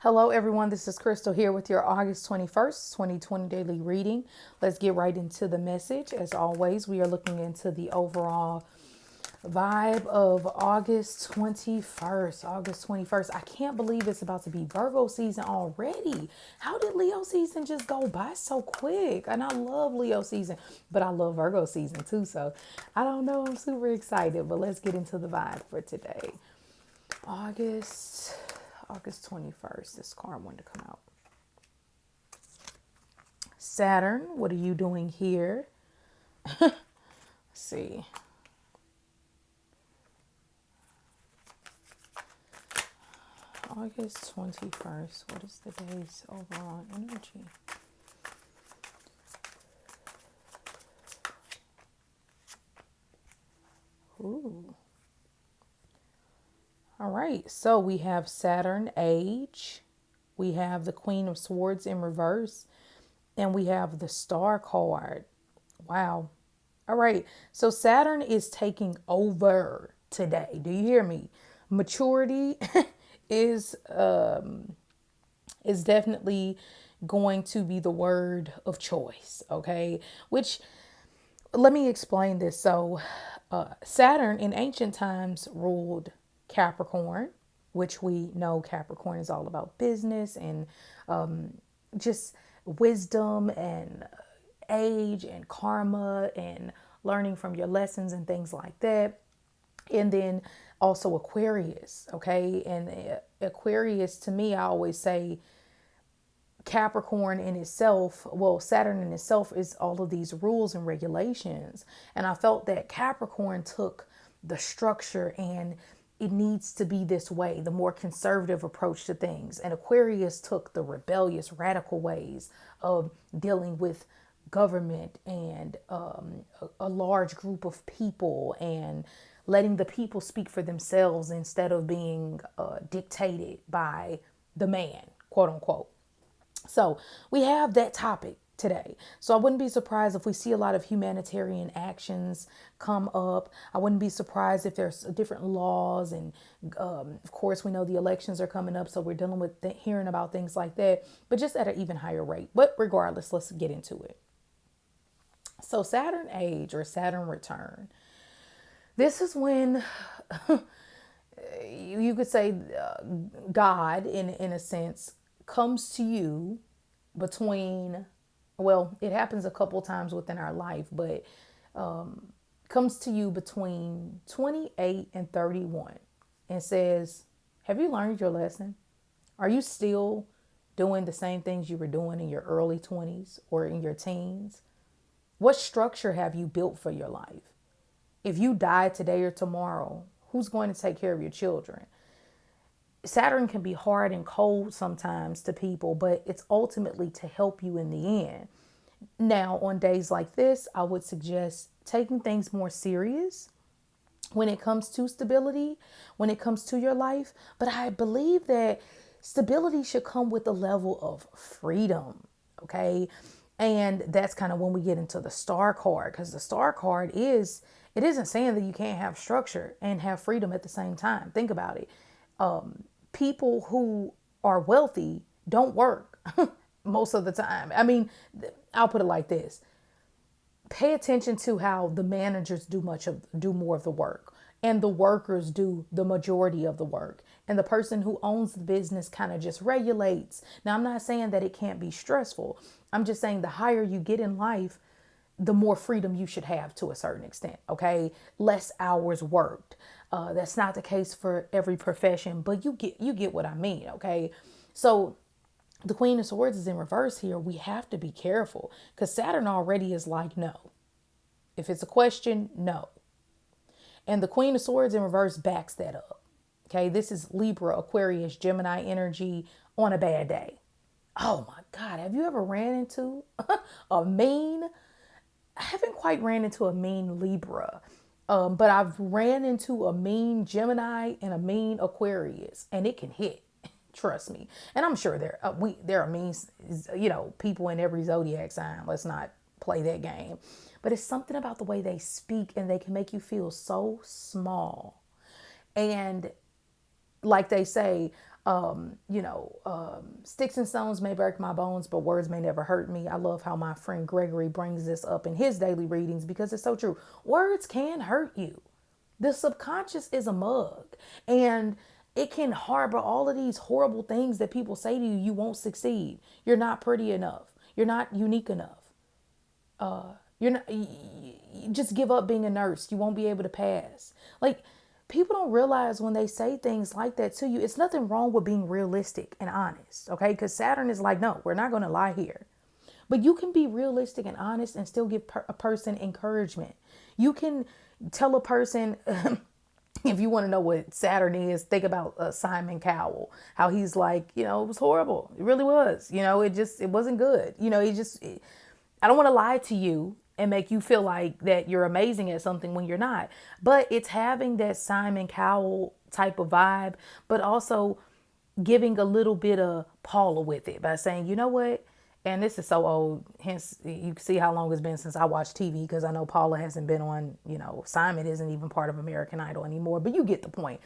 Hello, everyone. This is Crystal here with your August 21st, 2020 daily reading. Let's get right into the message. As always, we are looking into the overall vibe of August 21st. August 21st. I can't believe it's about to be Virgo season already. How did Leo season just go by so quick? And I love Leo season, but I love Virgo season too. So I don't know. I'm super excited, but let's get into the vibe for today. August August 21st. This card wanted to come out. Saturn, what are you doing here? Let's see. August 21st. What is the day's overall energy? Ooh. All right. So we have Saturn age. We have the Queen of Swords in reverse. And we have the Star card. Wow. All right. So Saturn is taking over today. Do you hear me? Maturity is is definitely going to be the word of choice, okay? Which let me explain this. So Saturn in ancient times ruled Capricorn, which we know Capricorn is all about business and just wisdom and age and karma and learning from your lessons and things like that. And then also Aquarius, okay? And Aquarius, to me, I always say Capricorn in itself, well, Saturn in itself is all of these rules and regulations. And I felt that Capricorn took the structure and it needs to be this way, the more conservative approach to things. And Aquarius took the rebellious, radical ways of dealing with government and a large group of people and letting the people speak for themselves instead of being dictated by the man, quote unquote. So we have that topic today. So I wouldn't be surprised if we see a lot of humanitarian actions come up. I wouldn't be surprised if there's different laws. And of course, we know the elections are coming up. So we're dealing with hearing about things like that, but just at an even higher rate. But regardless, let's get into it. So Saturn age or Saturn return. This is when you could say God, in a sense, comes to you between, well, it happens a couple times within our life, but comes to you between 28 and 31 and says, have you learned your lesson? Are you still doing the same things you were doing in your early 20s or in your teens? What structure have you built for your life? If you die today or tomorrow, who's going to take care of your children? Saturn can be hard and cold sometimes to people, but it's ultimately to help you in the end. Now, on days like this, I would suggest taking things more serious when it comes to stability, when it comes to your life. But I believe that stability should come with a level of freedom, okay? And that's kind of when we get into the star card, because the star card is, it isn't saying that you can't have structure and have freedom at the same time. Think about it. People who are wealthy don't work most of the time. I mean, I'll put it like this. Pay attention to how the managers do more of the work and the workers do the majority of the work. And the person who owns the business kind of just regulates. Now, I'm not saying that it can't be stressful. I'm just saying the higher you get in life, the more freedom you should have to a certain extent, okay? Less hours worked. That's not the case for every profession, but you get what I mean, okay? So the Queen of Swords is in reverse here. We have to be careful because Saturn already is like no. If it's a question, no. And the Queen of Swords in reverse backs that up. Okay, this is Libra, Aquarius, Gemini energy on a bad day. Oh my God, have you ever ran into a mean, I haven't quite ran into a mean Libra, but I've ran into a mean Gemini and a mean Aquarius, and it can hit. Trust me. And I'm sure there are mean, people in every zodiac sign. Let's not play that game. But it's something about the way they speak, and they can make you feel so small. And like they say, Sticks and stones may break my bones, but words may never hurt me. I love how my friend Gregory brings this up in his daily readings because it's so true. Words can hurt you. The subconscious is a mug, and it can harbor all of these horrible things that people say to you. You won't succeed. You're not pretty enough. You're not unique enough. You're not. You just give up being a nurse. You won't be able to pass. Like, people don't realize when they say things like that to you, it's nothing wrong with being realistic and honest. Okay, because Saturn is like, no, we're not going to lie here. But you can be realistic and honest and still give a person encouragement. You can tell a person, if you want to know what Saturn is, think about Simon Cowell, how he's like, it was horrible. It really was. It wasn't good. I don't want to lie to you and make you feel like that you're amazing at something when you're not. But it's having that Simon Cowell type of vibe, but also giving a little bit of Paula with it by saying, you know what? And this is so old, hence you can see how long it's been since I watched TV, because I know Paula hasn't been on, Simon isn't even part of American Idol anymore, but you get the point.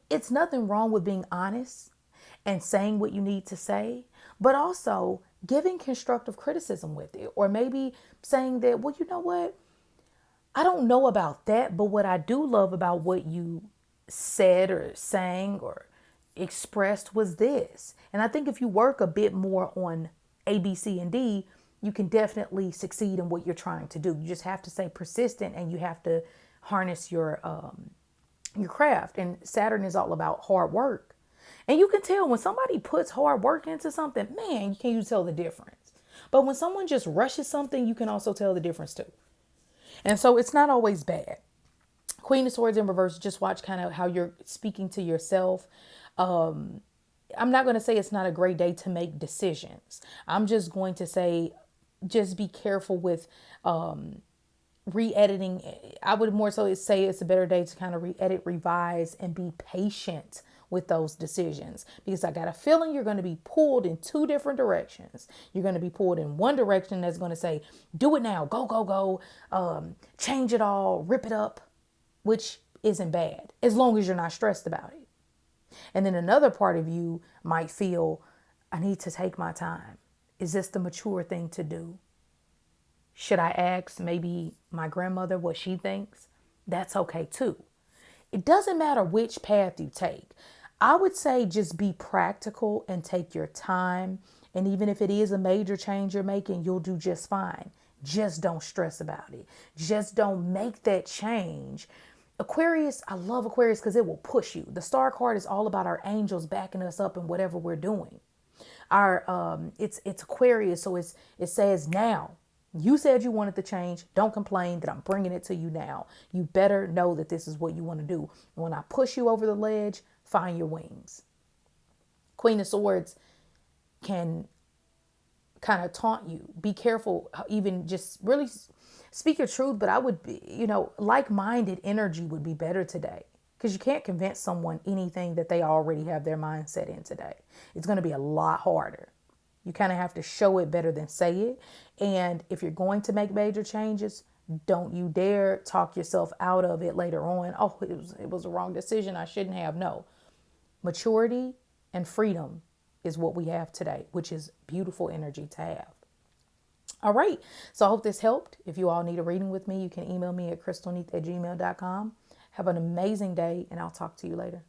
It's nothing wrong with being honest and saying what you need to say, but also giving constructive criticism with it. Or maybe saying that, well, you know what? I don't know about that, but what I do love about what you said or sang or expressed was this. And I think if you work a bit more on A, B, C, and D, you can definitely succeed in what you're trying to do. You just have to stay persistent, and you have to harness your craft. And Saturn is all about hard work. And you can tell when somebody puts hard work into something, man, you tell the difference. But when someone just rushes something, you can also tell the difference too. And so it's not always bad. Queen of Swords in reverse, just watch kind of how you're speaking to yourself. I'm not going to say it's not a great day to make decisions. I'm just going to say, just be careful with re-editing. I would more so say it's a better day to kind of re-edit, revise, and be patient with those decisions, because I got a feeling you're going to be pulled in two different directions. You're going to be pulled in one direction that's going to say, do it now, go, go, go, change it all, rip it up, which isn't bad as long as you're not stressed about it. And then another part of you might feel, I need to take my time. Is this the mature thing to do? Should I ask maybe my grandmother what she thinks? That's okay too. It doesn't matter which path you take. I would say just be practical and take your time. And even if it is a major change you're making, you'll do just fine. Just don't stress about it. Just don't make that change. Aquarius, I love Aquarius because it will push you. The star card is all about our angels backing us up in whatever we're doing. It's Aquarius, so it says now. You said you wanted to change. Don't complain that I'm bringing it to you now. You better know that this is what you want to do. When I push you over the ledge, find your wings. Queen of Swords can kind of taunt you. Be careful, even just really speak your truth. But I would be, like-minded energy would be better today, because you can't convince someone anything that they already have their mindset in today. It's going to be a lot harder. You kind of have to show it better than say it. And if you're going to make major changes, don't you dare talk yourself out of it later on. Oh, it was a wrong decision. I shouldn't have. No. Maturity and freedom is what we have today, which is beautiful energy to have. All right. So I hope this helped. If you all need a reading with me, you can email me at crystalneath@gmail.com. Have an amazing day, and I'll talk to you later.